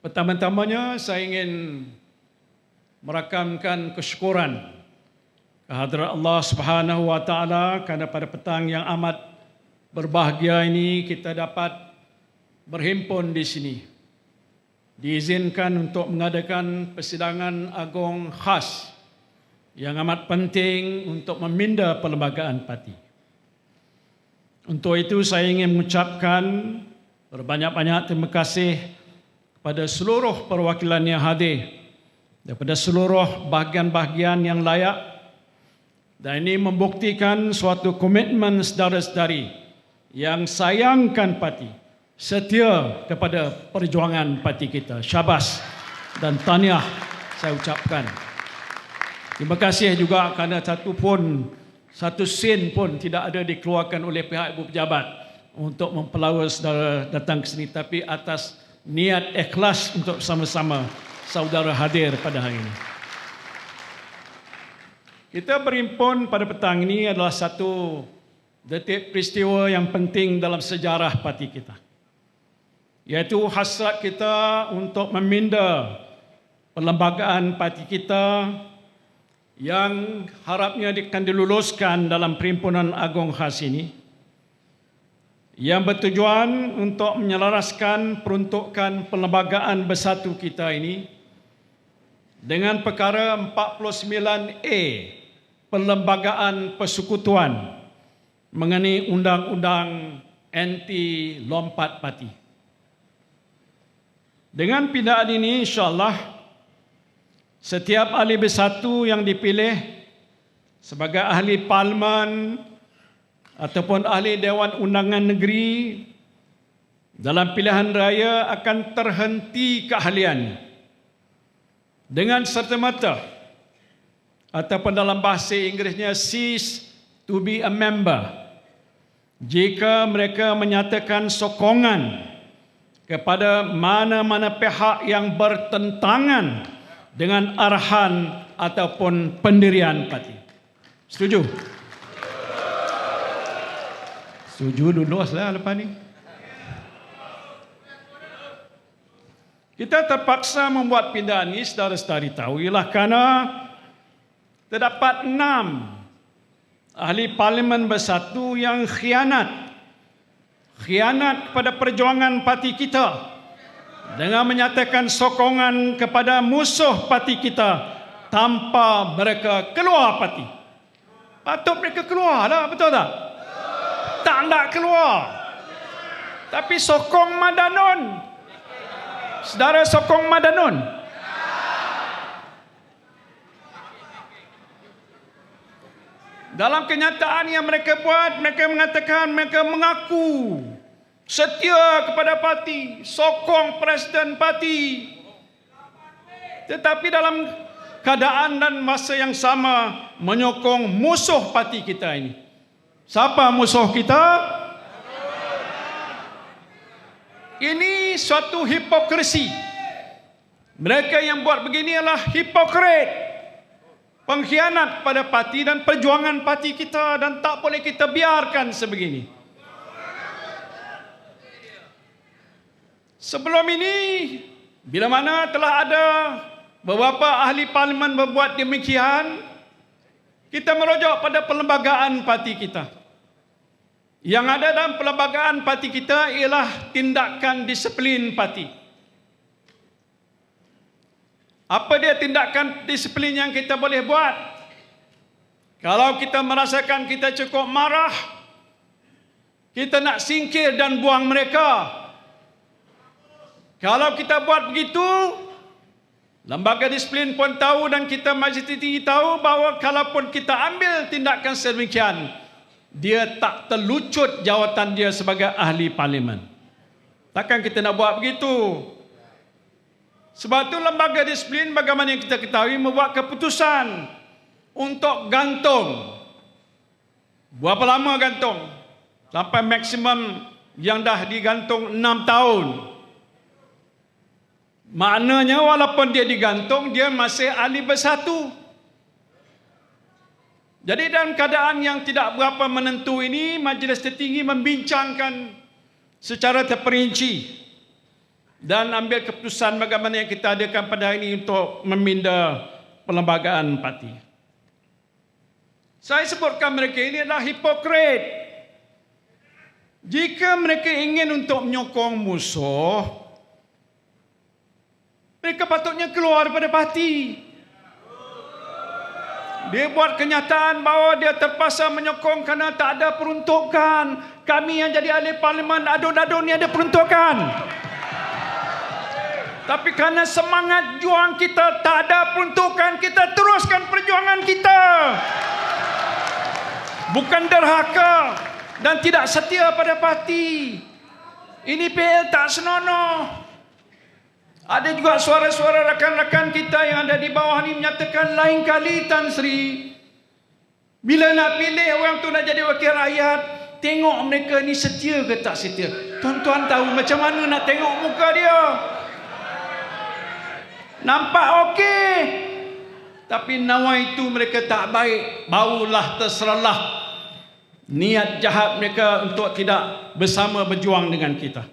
Pertama-tamanya saya ingin merakamkan kesyukuran kehadrat Allah Subhanahu wa taala kerana pada petang yang amat berbahagia ini kita dapat berhimpun di sini. Diizinkan untuk mengadakan persidangan agung khas yang amat penting untuk meminda perlembagaan parti. Untuk itu saya ingin mengucapkan berbanyak-banyak terima kasih kepada seluruh perwakilan yang hadir, daripada seluruh bahagian-bahagian yang layak, dan ini membuktikan suatu komitmen saudara-saudari yang sayangkan parti, setia kepada perjuangan parti kita. Syabas dan tahniah saya ucapkan. Terima kasih juga kerana satu sen pun tidak ada dikeluarkan oleh pihak ibu pejabat untuk mempelawa saudara datang ke sini, tapi atas niat ikhlas untuk sama-sama saudara hadir pada hari ini. Kita berhimpun pada petang ini adalah satu detik peristiwa yang penting dalam sejarah parti kita, iaitu hasrat kita untuk meminda perlembagaan parti kita yang harapnya akan diluluskan dalam Perhimpunan Agung khas ini, yang bertujuan untuk menyelaraskan peruntukan perlembagaan bersatu kita ini dengan perkara 49A Perlembagaan Persekutuan mengenai undang-undang anti lompat parti. Dengan pindaan ini insya-Allah setiap ahli bersatu yang dipilih sebagai ahli parlimen ataupun ahli Dewan Undangan Negeri dalam pilihan raya akan terhenti keahlian dengan serta-merta, ataupun dalam bahasa Inggerisnya cease to be a member, jika mereka menyatakan sokongan kepada mana-mana pihak yang bertentangan dengan arahan ataupun pendirian parti. Setuju? Setuju, luluslah lepas ni. Kita terpaksa membuat pindaan ini, saudara-saudari tahu, ialah kerana terdapat 6 ahli parlimen bersatu yang khianat kepada perjuangan parti kita dengan menyatakan sokongan kepada musuh parti kita tanpa mereka keluar parti. Patut mereka keluarlah, betul tak? Tak nak keluar, tapi sokong Madanun. Saudara sokong Madanun. Dalam kenyataan yang mereka buat, mereka mengatakan mereka mengaku setia kepada parti, sokong presiden parti, tetapi dalam keadaan dan masa yang sama menyokong musuh parti kita ini. Siapa musuh kita? Ini suatu hipokrisi. Mereka yang buat begini adalah hipokrit, pengkhianat pada parti dan perjuangan parti kita, dan tak boleh kita biarkan sebegini. Sebelum ini, bila mana telah ada beberapa ahli parlimen berbuat demikian, kita merujuk pada perlembagaan parti kita. Yang ada dalam perlembagaan parti kita ialah tindakan disiplin parti. Apa dia tindakan disiplin yang kita boleh buat? Kalau kita merasakan kita cukup marah, kita nak singkir dan buang mereka. Kalau kita buat begitu, lembaga disiplin pun tahu dan kita Majlis Tinggi tahu bahawa kalaupun kita ambil tindakan sedemikian, dia tak terlucut jawatan dia sebagai ahli parlimen. Takkan kita nak buat begitu? Sebab itu lembaga disiplin bagaimana yang kita ketahui membuat keputusan untuk gantung. Berapa lama gantung? Sampai maksimum yang dah digantung 6 tahun. Maknanya walaupun dia digantung, dia masih ahli bersatu. Jadi dalam keadaan yang tidak berapa menentu ini, Majlis Tertinggi membincangkan secara terperinci dan ambil keputusan bagaimana yang kita adakan pada hari ini untuk meminda perlembagaan parti. Saya sebutkan mereka ini adalah hipokrit. Jika mereka ingin untuk menyokong musuh, mereka patutnya keluar daripada parti. Dia buat kenyataan bahawa dia terpaksa menyokong kerana tak ada peruntukan. Kami yang jadi ahli parlimen, adun-adun ni ada peruntukan. Tapi kerana semangat juang kita tak ada peruntukan, kita teruskan perjuangan kita. Bukan derhaka dan tidak setia pada parti. Ini PL tak senonoh. Ada juga suara-suara rakan-rakan kita yang ada di bawah ni menyatakan lain kali Tan Sri, bila nak pilih orang tu nak jadi wakil rakyat, tengok mereka ni setia ke tak setia. Tuan-tuan tahu macam mana nak tengok muka dia. Nampak okey, tapi nawai itu mereka tak baik. Baulah terserahlah niat jahat mereka untuk tidak bersama berjuang dengan kita.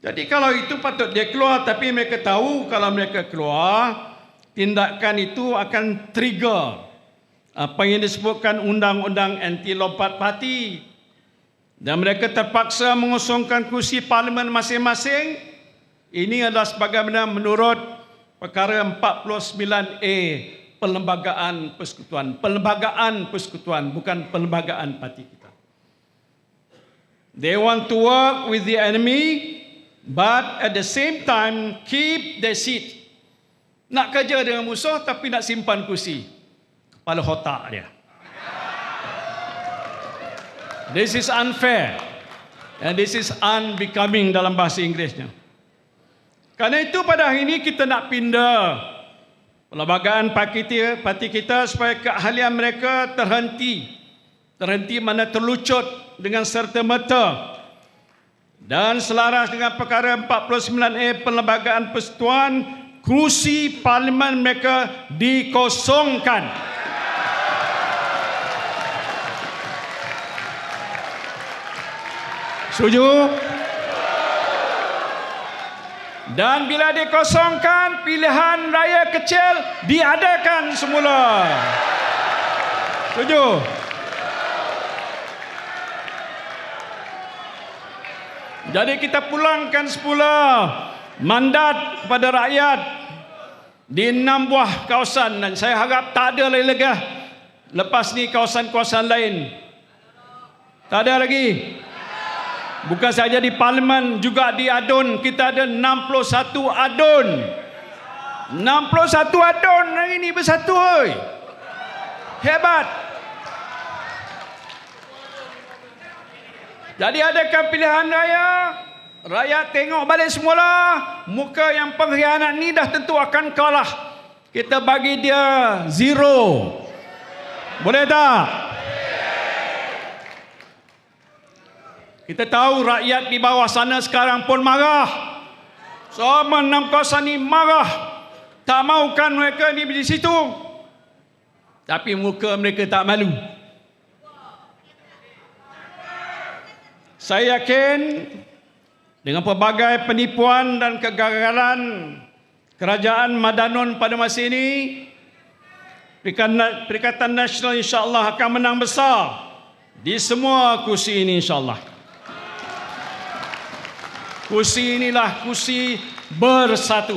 Jadi kalau itu patut dia keluar, tapi mereka tahu kalau mereka keluar, tindakan itu akan trigger apa yang disebutkan undang-undang anti lompat parti. Dan mereka terpaksa mengusungkan kursi parlimen masing-masing. Ini adalah sebagaimana menurut perkara 49A Perlembagaan Persekutuan. Perlembagaan Persekutuan, bukan perlembagaan parti kita. They want to work with the enemy, but at the same time keep their seat. Nak kerja dengan musuh tapi nak simpan kursi. Kepala otak dia. This is unfair. And this is unbecoming dalam bahasa Inggerisnya. Kerana itu pada hari ini kita nak pindah perlembagaan parti kita supaya keahlian mereka terhenti. Terhenti mana terlucut dengan serta-merta. Dan selaras dengan perkara 49A Perlembagaan Persekutuan, kursi parlimen mereka dikosongkan. Setuju? Dan bila dikosongkan, pilihan raya kecil diadakan semula. Setuju? Jadi kita pulangkan semula mandat kepada rakyat di 6 buah kawasan. Dan saya harap tak ada lagi lepas ni kawasan-kawasan lain. Tak ada lagi. Bukan saja di parlimen, juga di adun. Kita ada 61 adun. 61 adun hari ini bersatu. Oi. Hebat. Jadi adakah pilihan raya? Rakyat tengok balik semula. Muka yang pengkhianat ni dah tentu akan kalah. Kita bagi dia 0. Boleh tak? Kita tahu rakyat di bawah sana sekarang pun marah. Semua 6 kawasan ni marah. Tak mahukan mereka ni di situ. Tapi muka mereka tak malu. Saya yakin dengan pelbagai penipuan dan kegagalan kerajaan Madanon pada masa ini, Perikatan Nasional insya-Allah akan menang besar di semua kursi ini insya-Allah. Kursi inilah kursi bersatu.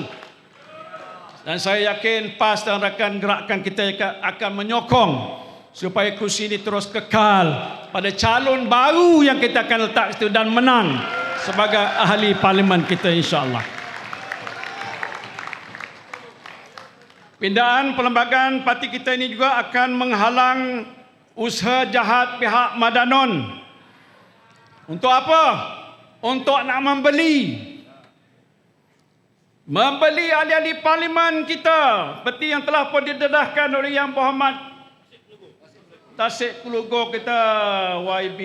Dan saya yakin PAS dan rakan gerakan kita akan menyokong supaya kursi ini terus kekal pada calon baru yang kita akan letak situ dan menang sebagai ahli parlimen kita insya-Allah. Pindahan perlembagaan parti kita ini juga akan menghalang usaha jahat pihak Madanon. Untuk apa? Untuk nak membeli ahli-ahli parlimen kita seperti yang telah pun didedahkan oleh Yang Berhormat Tasik Kelugo kita, YB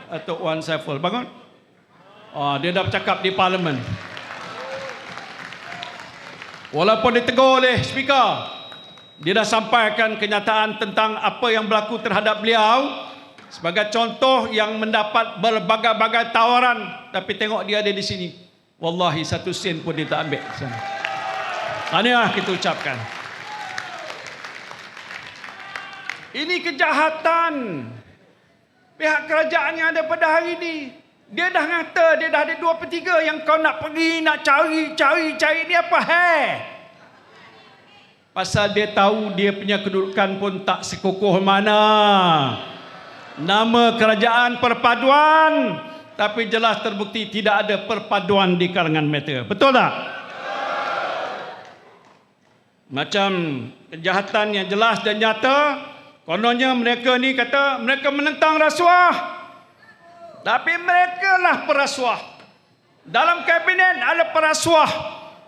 Atuk Wan Saiful. Bangun. Dia dah bercakap di parlimen. Walaupun ditegur oleh speaker, dia dah sampaikan kenyataan tentang apa yang berlaku terhadap beliau. Sebagai contoh yang mendapat berbagai-bagai tawaran, tapi tengok dia ada di sini. Wallahi satu sen pun dia tak ambil. Tahniah kita ucapkan. Ini kejahatan pihak kerajaan yang ada pada hari ini. Dia dah ngata, dia dah ada 2/3 yang kau nak pergi, nak cari ni apa? Pasal dia tahu dia punya kedudukan pun tak sekukuh mana. Nama kerajaan perpaduan, tapi jelas terbukti tidak ada perpaduan di kalangan mereka. Betul tak? Macam kejahatan yang jelas dan nyata, kononnya mereka ni kata mereka menentang rasuah, tapi mereka lah perasuah. Dalam kabinet ada perasuah.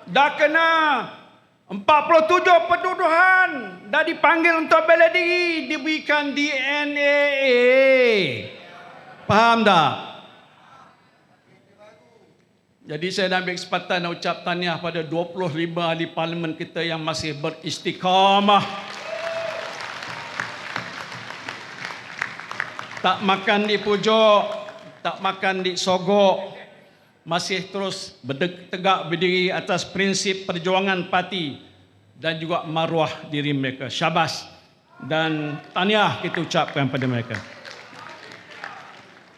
Dah kena 47 penduduhan, dah dipanggil untuk bela diri, diberikan DNA. Faham tak? Jadi saya nak ambil kesempatan nak ucap tahniah pada 25 ahli parlimen kita yang masih beristiqamah. Tak makan di pojok, tak makan di sogok, masih terus tegak berdiri atas prinsip perjuangan parti dan juga maruah diri mereka. Syabas dan tahniah kita ucapkan pada mereka.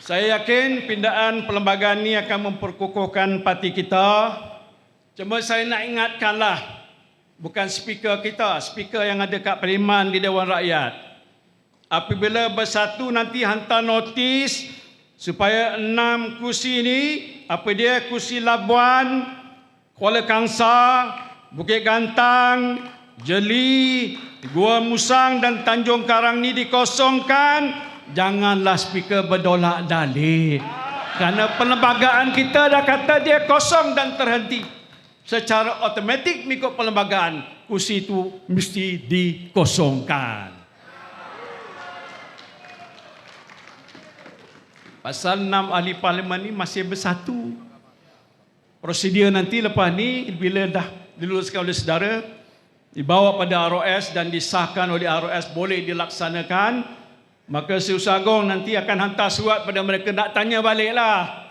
Saya yakin pindaan perlembagaan ini akan memperkukuhkan parti kita. Cuma saya nak ingatkanlah, bukan speaker kita, speaker yang ada kat Parlimen di Dewan Rakyat. Apabila bersatu nanti hantar notis supaya 6 kursi ini, apa dia, kursi Labuan, Kuala Kangsar, Bukit Gantang, Jeli, Gua Musang dan Tanjung Karang ni dikosongkan. Janganlah speaker berdolak dalik. Kerana perlembagaan kita dah kata dia kosong dan terhenti. Secara automatik mengikut perlembagaan, kursi itu mesti dikosongkan. Pasal 6 ahli parlimen ni masih bersatu. Prosedur nanti lepas ni, bila dah diluluskan oleh saudara, dibawa pada ROS dan disahkan oleh ROS boleh dilaksanakan, maka Setiausaha Agong nanti akan hantar surat pada mereka, nak tanya baliklah.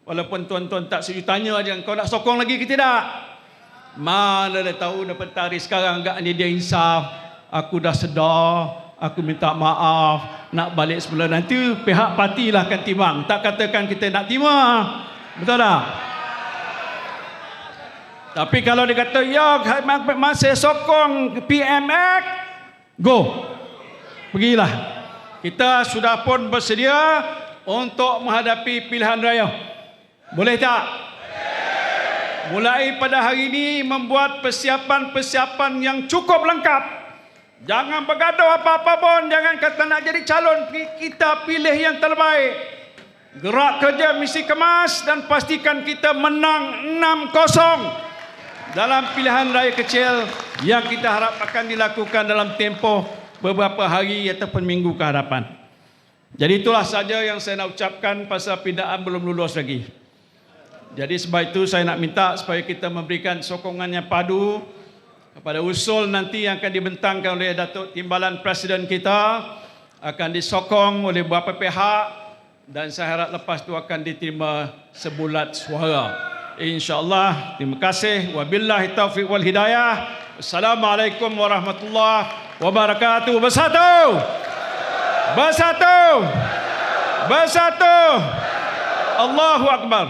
Walaupun tuan-tuan tak setuju, tanya je, kau nak sokong lagi ke tidak? Mana dah tahu dapat tarikh sekarang agaknya dia insaf. Aku dah sedar, aku minta maaf, nak balik semula. Nanti pihak parti lah akan timbang. Tak katakan kita nak timah. Betul tak? Tapi kalau dia kata, ya masih sokong PMX, go. Pergilah. Kita sudah pun bersedia untuk menghadapi pilihan raya. Boleh tak? Mulai pada hari ini membuat persiapan-persiapan yang cukup lengkap. Jangan bergaduh apa-apa pun. Jangan kata nak jadi calon. Kita pilih yang terbaik. Gerak kerja misi kemas dan pastikan kita menang 6-0 dalam pilihan raya kecil yang kita harap akan dilakukan dalam tempoh beberapa hari ataupun minggu ke hadapan. Jadi itulah saja yang saya nak ucapkan pasal pindaan belum lulus lagi. Jadi sebab itu saya nak minta supaya kita memberikan sokongan yang padu kepada usul nanti yang akan dibentangkan oleh Datuk Timbalan Presiden kita, akan disokong oleh beberapa pihak dan saya harap lepas itu akan diterima sebulat suara. InsyaAllah. Terima kasih. Wabillahi taufiq wal hidayah. Assalamualaikum warahmatullahi wabarakatuh. Bersatu! Bersatu! Bersatu! Allahu Akbar.